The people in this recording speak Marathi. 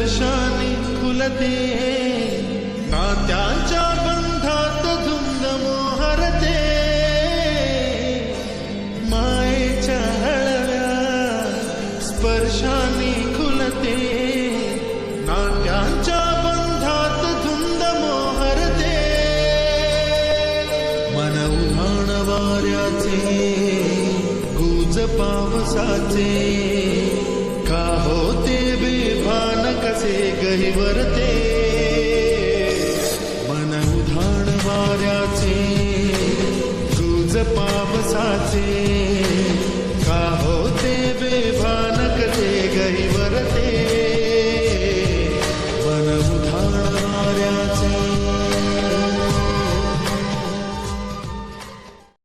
स्पर्शाने फुलते नात्यांच्या बंधात धुंद मोहरते मायेच्या हळव्या स्पर्शाने खुलते नात्यांच्या बंधात धुंद मोहरते मन उधाण वाऱ्याचे गुज पावसाचे का होते बेभान कसे गहिवरते